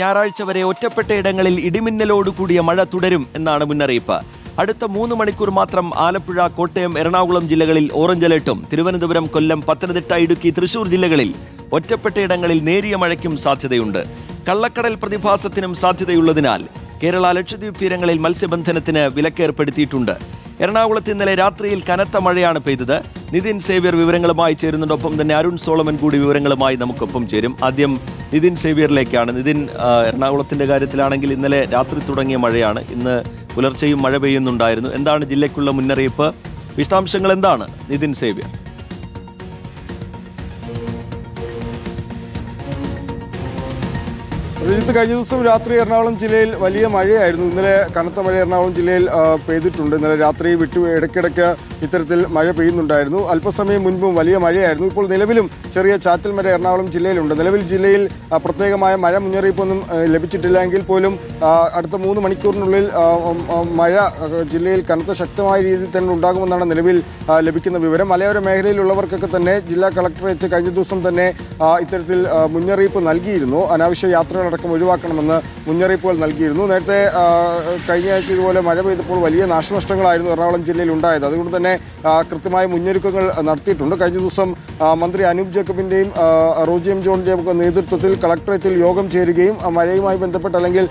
ഞായറാഴ്ച വരെ ഒറ്റപ്പെട്ട ഇടങ്ങളിൽ ഇടിമിന്നലോടുകൂടിയ മഴ തുടരും എന്നാണ് മുന്നറിയിപ്പ്. അടുത്ത 3 മണിക്കൂർ മാത്രം ആലപ്പുഴ, കോട്ടയം, എറണാകുളം ജില്ലകളിൽ ഓറഞ്ച് അലർട്ടും, തിരുവനന്തപുരം, കൊല്ലം, പത്തനംതിട്ട, ഇടുക്കി, തൃശൂർ ജില്ലകളിൽ ഒറ്റപ്പെട്ട ഇടങ്ങളിൽ നേരിയ മഴയ്ക്കും സാധ്യതയുണ്ട്. കള്ളക്കടൽ പ്രതിഭാസത്തിനും സാധ്യതയുള്ളതിനാൽ കേരള ലക്ഷദ്വീപ് തീരങ്ങളിൽ മത്സ്യബന്ധനത്തിന് വിലക്കേർപ്പെടുത്തിയിട്ടുണ്ട്. എറണാകുളത്ത് ഇന്നലെ രാത്രിയിൽ കനത്ത മഴയാണ് പെയ്തത്. നിതിൻ സേവ്യർ വിവരങ്ങളുമായി ചേരുന്നുണ്ട്. ഒപ്പം തന്നെ അരുൺ സോളമൻ കൂടി വിവരങ്ങളുമായി നമുക്കൊപ്പം ചേരും. ആദ്യം നിതിൻ സേവ്യറിലേക്കാണ്. നിതിൻ, എറണാകുളത്തിന്റെ കാര്യത്തിലാണെങ്കിൽ ഇന്നലെ രാത്രി തുടങ്ങിയ മഴയാണ്, ഇന്ന് പുലർച്ചെയും മഴ പെയ്യുന്നുണ്ടായിരുന്നു. എന്താണ് ജില്ലയ്ക്കുള്ള മുന്നറിയിപ്പ്? വിശദാംശങ്ങൾ എന്താണ് നിതിൻ സേവ്യർ? കഴിഞ്ഞ ദിവസം രാത്രി എറണാകുളം ജില്ലയിൽ വലിയ മഴയായിരുന്നു. ഇന്നലെ കനത്ത മഴ എറണാകുളം ജില്ലയിൽ പെയ്തിട്ടുണ്ട്. ഇന്നലെ രാത്രി ഇടയ്ക്കിടയ്ക്ക് ഇത്തരത്തിൽ മഴ പെയ്യുന്നുണ്ടായിരുന്നു. അല്പസമയം മുൻപും വലിയ മഴയായിരുന്നു. ഇപ്പോൾ നിലവിലും ചെറിയ ചാറ്റൽ മഴ എറണാകുളം ജില്ലയിലുണ്ട്. നിലവിൽ ജില്ലയിൽ പ്രത്യേകമായ മഴ മുന്നറിയിപ്പൊന്നും ലഭിച്ചിട്ടില്ല എങ്കിൽ പോലും അടുത്ത 3 മണിക്കൂറിനുള്ളിൽ മഴ ജില്ലയിൽ കനത്ത ശക്തമായ രീതിയിൽ തന്നെ ഉണ്ടാകുമെന്നാണ് നിലവിൽ ലഭിക്കുന്ന വിവരം. മലയോര മേഖലയിലുള്ളവർക്കൊക്കെ തന്നെ ജില്ലാ കളക്ടറേറ്റ് കഴിഞ്ഞ ദിവസം തന്നെ ഇത്തരത്തിൽ മുന്നറിയിപ്പ് നൽകിയിരുന്നു. അനാവശ്യ യാത്രകളടക്കം ഒഴിവാക്കണമെന്ന് മുന്നറിയിപ്പുകൾ നൽകിയിരുന്നു. നേരത്തെ കഴിഞ്ഞ ആഴ്ച ഇതുപോലെ മഴ പെയ്തപ്പോൾ വലിയ നാശനഷ്ടങ്ങളായിരുന്നു എറണാകുളം ജില്ലയിൽ ഉണ്ടായത്. അതുകൊണ്ട് തന്നെ കൃത്യമായ മുന്നൊരുക്കങ്ങൾ നടത്തിയിട്ടുണ്ട്. കഴിഞ്ഞ ദിവസം മന്ത്രി അനൂപ് ജേക്കബിന്റെയും റോജി എം ജോണിന്റെയും നേതൃത്വത്തിൽ കളക്ടറേറ്റിൽ യോഗം ചേരുകയും മഴയുമായി ബന്ധപ്പെട്ട് അല്ലെങ്കിൽ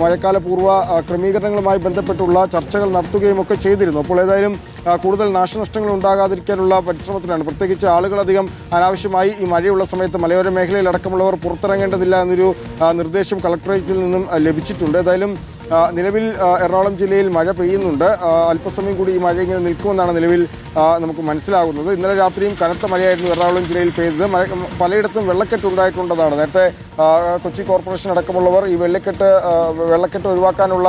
മഴക്കാല പൂർവ്വ ക്രമീകരണങ്ങളുമായി ബന്ധപ്പെട്ടുള്ള ചർച്ചകൾ നടത്തുകയും ഒക്കെ ചെയ്തിരുന്നു. അപ്പോൾ ഏതായാലും കൂടുതൽ നാശനഷ്ടങ്ങൾ ഉണ്ടാകാതിരിക്കാനുള്ള പരിശ്രമത്തിലാണ്. പ്രത്യേകിച്ച് ആളുകളധികം അനാവശ്യമായി ഈ മഴയുള്ള സമയത്ത് മലയോര മേഖലയിൽ അടക്കമുള്ളവർ പുറത്തിറങ്ങേണ്ടതില്ല എന്നൊരു നിർദ്ദേശം കളക്ടറേറ്റിൽ നിന്നും ലഭിച്ചിട്ടുണ്ട്. ഏതായാലും നിലവിൽ എറണാകുളം ജില്ലയിൽ മഴ പെയ്യുന്നുണ്ട്. അല്പസമയം കൂടി ഈ മഴ ഇങ്ങനെ നിൽക്കുമെന്നാണ് നിലവിൽ നമുക്ക് മനസ്സിലാകുന്നത്. ഇന്നലെ രാത്രിയും കനത്ത മഴയായിരുന്നു എറണാകുളം ജില്ലയിൽ പെയ്തത്. പലയിടത്തും വെള്ളക്കെട്ട് ഉണ്ടായിട്ടുണ്ടെന്നാണ്. നേരത്തെ കൊച്ചി കോർപ്പറേഷൻ അടക്കമുള്ളവർ ഈ വെള്ളക്കെട്ട് ഒഴിവാക്കാനുള്ള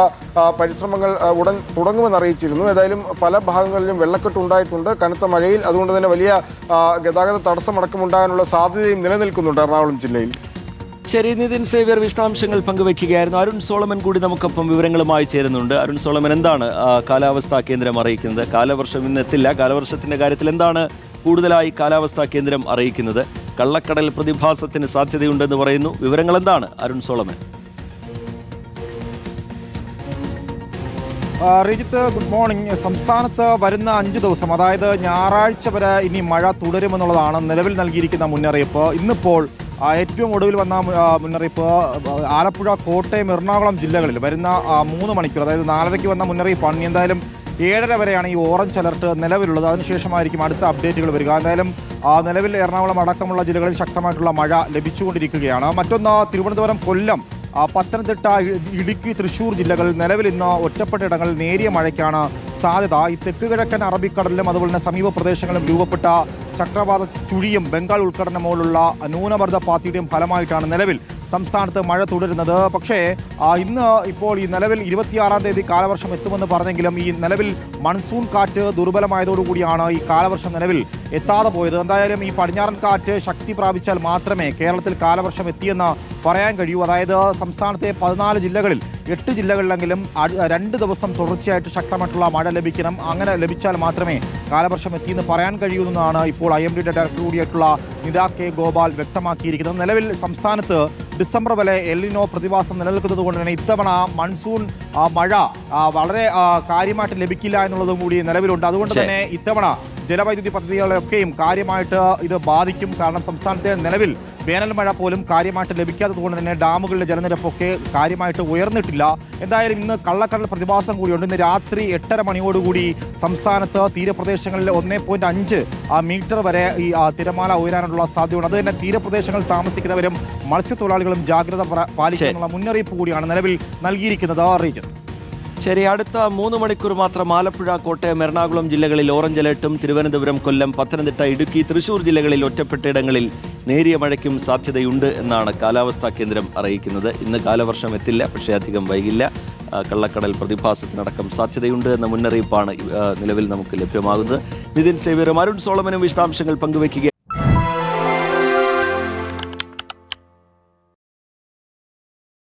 പരിശ്രമങ്ങൾ ഉടൻ തുടങ്ങുമെന്ന് അറിയിച്ചിരുന്നു. ഏതായാലും പല ഭാഗങ്ങളിലും വെള്ളക്കെട്ട് ഉണ്ടായിട്ടുണ്ട് കനത്ത മഴയിൽ. അതുകൊണ്ട് തന്നെ വലിയ ഗതാഗത തടസ്സമടക്കം ഉണ്ടാകാനുള്ള സാധ്യതയും നിലനിൽക്കുന്നുണ്ട് എറണാകുളം ജില്ലയിൽ. ശരി, നിതിൻ സേവ്യർ വിശദാംശങ്ങൾ പങ്കുവയ്ക്കുകയായിരുന്നു. അരുൺ സോളമൻ കൂടി നമുക്കൊപ്പം വിവരങ്ങളുമായി ചേരുന്നുണ്ട്. അരുൺ സോളമൻ, എന്താണ് കാലാവസ്ഥാ കേന്ദ്രം അറിയിക്കുന്നത്? കാലവർഷം ഇന്ന് എത്തില്ല. കാലവർഷത്തിന്റെ കാര്യത്തിൽ എന്താണ് കൂടുതലായി കാലാവസ്ഥാ കേന്ദ്രം അറിയിക്കുന്നത്? കള്ളക്കടൽ പ്രതിഭാസത്തിന് സാധ്യതയുണ്ടെന്ന് പറയുന്നു. വിവരങ്ങൾ എന്താണ് Arun Solomon? Rijith, good morning. സംസ്ഥാനത്ത് വരുന്ന 5 ദിവസം, അതായത് ഞായറാഴ്ച വരെ ഇനി മഴ തുടരുമെന്നുള്ളതാണ് നിലവിൽ നൽകിയിരിക്കുന്ന മുന്നറിയിപ്പ്. ഇന്നിപ്പോൾ ഏറ്റവും ഒടുവിൽ വന്ന മുന്നറിയിപ്പ് ആലപ്പുഴ, കോട്ടയം, എറണാകുളം ജില്ലകളിൽ വരുന്ന 3 മണിക്കൂർ, അതായത് 4:30 വന്ന മുന്നറിയിപ്പാണ്. എന്തായാലും 7:30 വരെയാണ് ഈ ഓറഞ്ച് അലർട്ട് നിലവിലുള്ളത്. അതിനുശേഷമായിരിക്കും അടുത്ത അപ്ഡേറ്റുകൾ വരിക. എന്തായാലും നിലവിൽ എറണാകുളം അടക്കമുള്ള ജില്ലകളിൽ ശക്തമായിട്ടുള്ള മഴ ലഭിച്ചുകൊണ്ടിരിക്കുകയാണ്. മറ്റൊന്ന് തിരുവനന്തപുരം, കൊല്ലം, പത്തനംതിട്ട, ഇടുക്കി, തൃശൂർ ജില്ലകളിൽ നിലവിൽ ഇന്ന് ഒറ്റപ്പെട്ട ഇടങ്ങളിൽ നേരിയ മഴയ്ക്കാണ് സാധ്യത. ഈ തെക്കുകിഴക്കൻ അറബിക്കടലിലും അതുപോലെ തന്നെ സമീപ പ്രദേശങ്ങളിലും രൂപപ്പെട്ട ചക്രവാത ചുഴിയും ബംഗാൾ ഉൾക്കടലിന് മുകളിലുള്ള ന്യൂനമർദ്ദ പാത്തിയുടെയും ഫലമായിട്ടാണ് നിലവിൽ സംസ്ഥാനത്ത് മഴ തുടരുന്നത്. പക്ഷേ ഇന്ന് ഇപ്പോൾ ഈ നിലവിൽ 26-ാം തീയതി കാലവർഷം എത്തുമെന്ന് പറഞ്ഞെങ്കിലും ഈ നിലവിൽ മൺസൂൺ കാറ്റ് ദുർബലമായതോടുകൂടിയാണ് ഈ കാലവർഷം നിലവിൽ എത്താതെ പോയത്. എന്തായാലും ഈ പടിഞ്ഞാറൻ കാറ്റ് ശക്തി പ്രാപിച്ചാൽ മാത്രമേ കേരളത്തിൽ കാലവർഷം എത്തിയെന്ന് പറയാൻ കഴിയൂ. അതായത് സംസ്ഥാനത്തെ 14 ജില്ലകളിൽ 8 ജില്ലകളിലെങ്കിലും 2 ദിവസം തുടർച്ചയായിട്ട് ശക്തമായിട്ടുള്ള മഴ ലഭിക്കണം. അങ്ങനെ ലഭിച്ചാൽ മാത്രമേ കാലവർഷം എത്തിയെന്ന് പറയാൻ കഴിയൂന്നാണ് ഇപ്പോൾ IMD ഡയറക്ടർ കൂടിയായിട്ടുള്ള നിതാ കെ ഗോപാൽ വ്യക്തമാക്കിയിരിക്കുന്നത്. നിലവിൽ സംസ്ഥാനത്ത് ഡിസംബർ വരെ എൽനിനോ പ്രതിഭാസം നിലനിൽക്കുന്നത് കൊണ്ട് തന്നെ ഇത്തവണ മൺസൂൺ മഴ വളരെ കാര്യമായിട്ട് ലഭിക്കില്ല എന്നുള്ളതും കൂടി നിലവിലുണ്ട്. അതുകൊണ്ട് തന്നെ ഇത്തവണ ജലവൈദ്യുതി പദ്ധതികളെയൊക്കെയും കാര്യമായിട്ട് ഇത് ബാധിക്കും. കാരണം സംസ്ഥാനത്തെ നിലവിൽ വേനൽ മഴ പോലും കാര്യമായിട്ട് ലഭിക്കാത്തത് കൊണ്ട് തന്നെ ഡാമുകളിലെ ജലനിരപ്പൊക്കെ കാര്യമായിട്ട് ഉയർന്നിട്ടില്ല. എന്തായാലും ഇന്ന് കള്ളക്കടൽ പ്രതിഭാസം കൂടിയുണ്ട്. ഇന്ന് രാത്രി 8:30 മണിയോടുകൂടി സംസ്ഥാനത്ത് തീരപ്രദേശങ്ങളിൽ 1.5 മീറ്റർ വരെ ഈ തിരമാല ഉയരാനുള്ള സാധ്യതയുണ്ട്. അത് തന്നെ തീരപ്രദേശങ്ങളിൽ താമസിക്കുന്നവരും മത്സ്യത്തൊഴിലാളികളും ജാഗ്രത പാലിക്കാനുള്ള മുന്നറിയിപ്പ് കൂടിയാണ് നിലവിൽ നൽകിയിരിക്കുന്നത്. റീജിത്ത്, ശരി, അടുത്ത 3 മണിക്കൂർ മാത്രം ആലപ്പുഴ, കോട്ടയം, എറണാകുളം ജില്ലകളിൽ ഓറഞ്ച് അലർട്ടും, തിരുവനന്തപുരം, കൊല്ലം, പത്തനംതിട്ട, ഇടുക്കി, തൃശൂർ ജില്ലകളിൽ ഒറ്റപ്പെട്ട ഇടങ്ങളിൽ നേരിയ മഴയ്ക്കും സാധ്യതയുണ്ട് എന്നാണ് കാലാവസ്ഥാ കേന്ദ്രം അറിയിക്കുന്നത്. ഇന്ന് കാലവർഷം എത്തില്ല, പക്ഷേ അധികം വൈകില്ല. കള്ളക്കടൽ പ്രതിഭാസത്തിനടക്കം സാധ്യതയുണ്ട് എന്ന മുന്നറിയിപ്പാണ് നിലവിൽ നമുക്ക് ലഭ്യമാകുന്നത്. നിതിൻ സേവ്യറും അരുൺ സോളമനും വിശദാംശങ്ങൾ പങ്കുവയ്ക്കുക.